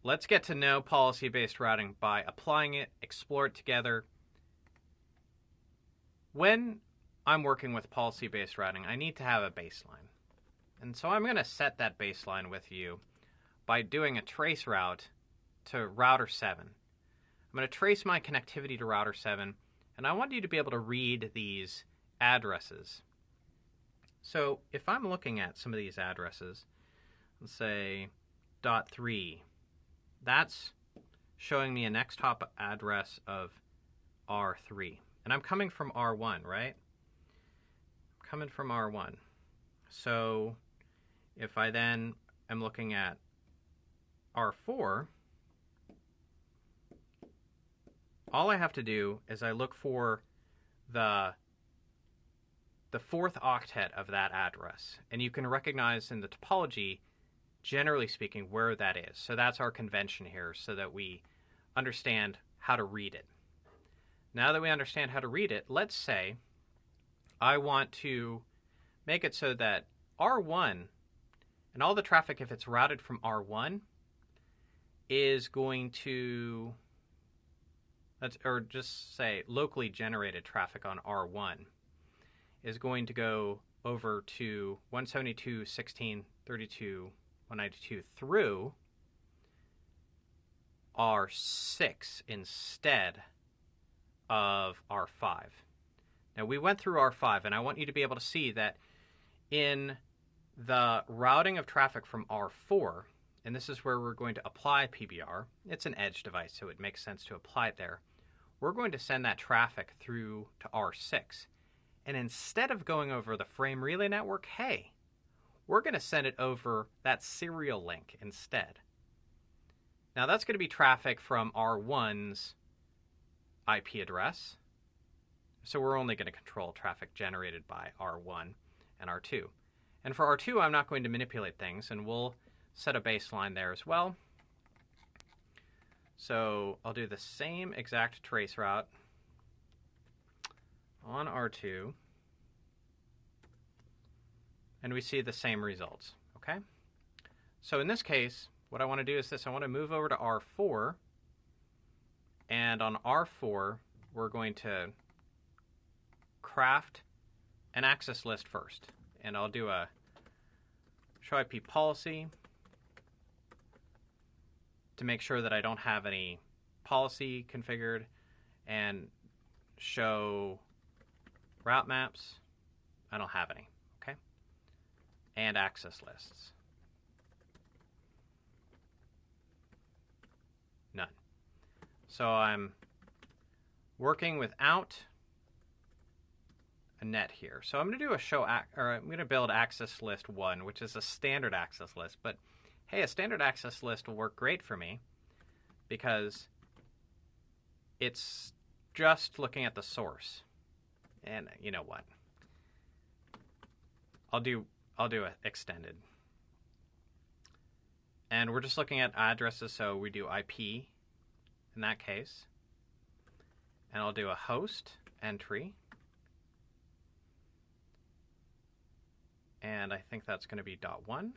let's get to know policy-based routing by applying it, explore it together. When I'm working with policy-based routing, I need to have a baseline. And so I'm going to set that baseline with you by doing a trace route to router 7. I'm going to trace my connectivity to router 7, and I want you to be able to read these addresses. So if I'm looking at some of these addresses, let's say .3, that's showing me a next hop address of R3. And I'm coming from R1, right? I'm coming from R1. So if I then am looking at R4, all I have to do is I look for the fourth octet of that address. And you can recognize in the topology, generally speaking, where that is. So that's our convention here so that we understand how to read it. Now that we understand how to read it, let's say I want to make it so that R1 and all the traffic, if it's routed from R1, is going to, or just say locally generated traffic on R1 is going to go over to 172.16.32.192 through R6 instead of R5. Now we went through R5, and I want you to be able to see that in the routing of traffic from R4, and this is where we're going to apply PBR. It's an edge device, so it makes sense to apply it there. We're going to send that traffic through to R6. And instead of going over the frame relay network, hey, we're going to send it over that serial link instead. Now that's going to be traffic from R1's IP address. So we're only going to control traffic generated by R1 and R2. And for R2, I'm not going to manipulate things, and we'll set a baseline there as well. So I'll do the same exact trace route on R2, and we see the same results, okay? So in this case, what I want to do is this. I want to move over to R4, and on R4, we're going to craft an access list first. And I'll do a show IP policy to make sure that I don't have any policy configured, and show route maps. I don't have any, okay? And access lists. None. So I'm working without a net here. So I'm going to do a I'm going to build access list 1, which is a standard access list. But hey, a standard access list will work great for me because it's just looking at the source. And you know what? I'll do a extended. And we're just looking at addresses, so we do IP in that case. And I'll do a host entry. And I think that's going to be .1.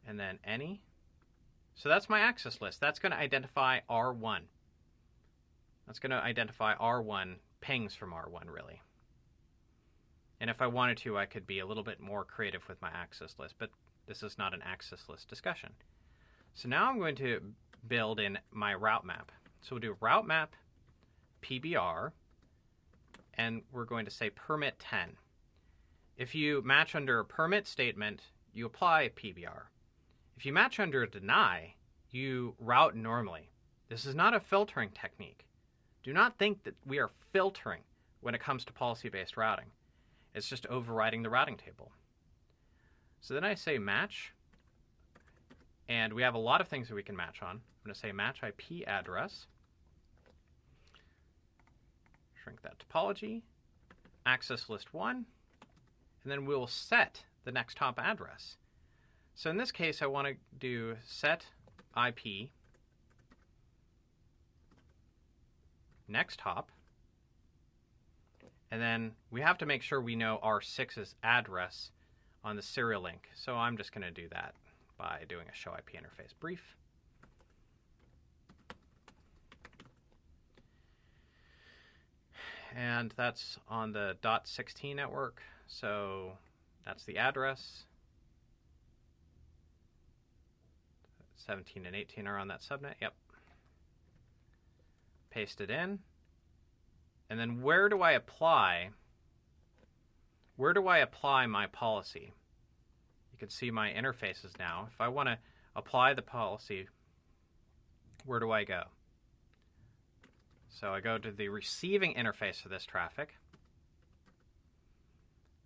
And then any. So that's my access list. That's going to identify R1. That's going to identify R1 pings from R1, really. And if I wanted to, I could be a little bit more creative with my access list, but this is not an access list discussion. So now I'm going to build in my route map. So we'll do route map PBR, and we're going to say permit 10. If you match under a permit statement, you apply PBR. If you match under a deny, you route normally. This is not a filtering technique. Do not think that we are filtering when it comes to policy-based routing. It's just overriding the routing table. So then I say match, and we have a lot of things that we can match on. I'm going to say match IP address, shrink that topology, access list 1, and then we'll set the next hop address. So in this case, I want to do set IP next hop, and then we have to make sure we know R6's address on the serial link. So I'm just going to do that by doing a show IP interface brief. And that's on the .16 network, so that's the address. 17 and 18 are on that subnet, yep. Paste it in. And then where do I apply my policy? You can see my interfaces now. If I want to apply the policy, where do I go? So I go to the receiving interface for this traffic.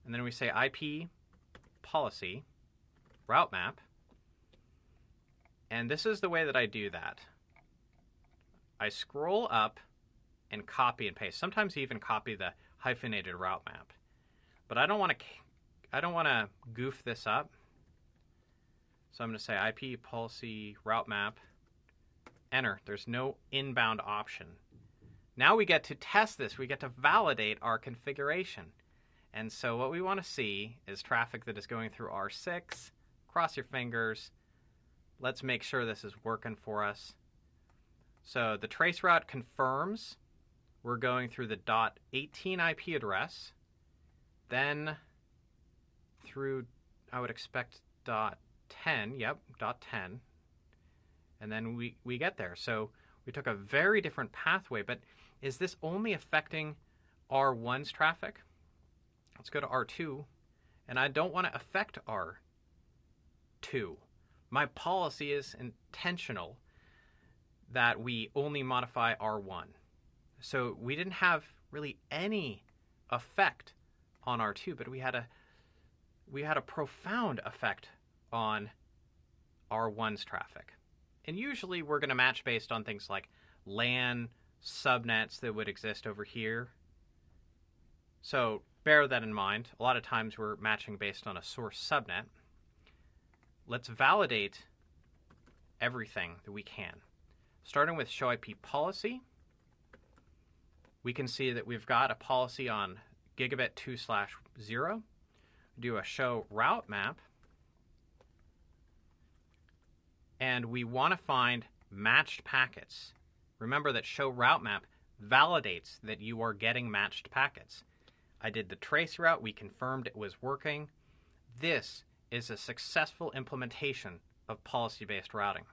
And then we say IP policy route map. And this is the way that I do that. I scroll up and copy and paste. Sometimes you even copy the hyphenated route map. But I don't want to goof this up. So I'm going to say IP policy route map, enter. There's no inbound option. Now we get to test this. We get to validate our configuration. And so what we want to see is traffic that is going through R6. Cross your fingers. Let's make sure this is working for us. So the trace route confirms we're going through the .18 IP address. Then through, I would expect .10. Yep, .10. And then we get there. So we took a very different pathway, but is this only affecting R1's traffic? Let's go to R2, and I don't want to affect R2. My policy is intentional that we only modify R1. So we didn't have really any effect on R2, but we had a profound effect on R1's traffic. And usually we're going to match based on things like LAN subnets that would exist over here. So bear that in mind. A lot of times we're matching based on a source subnet. Let's validate everything that we can. Starting with show IP policy, we can see that we've got a policy on gigabit 2/0. Do a show route map. And we want to find matched packets. Remember that show route map validates that you are getting matched packets. I did the trace route. We confirmed it was working. This is a successful implementation of policy-based routing.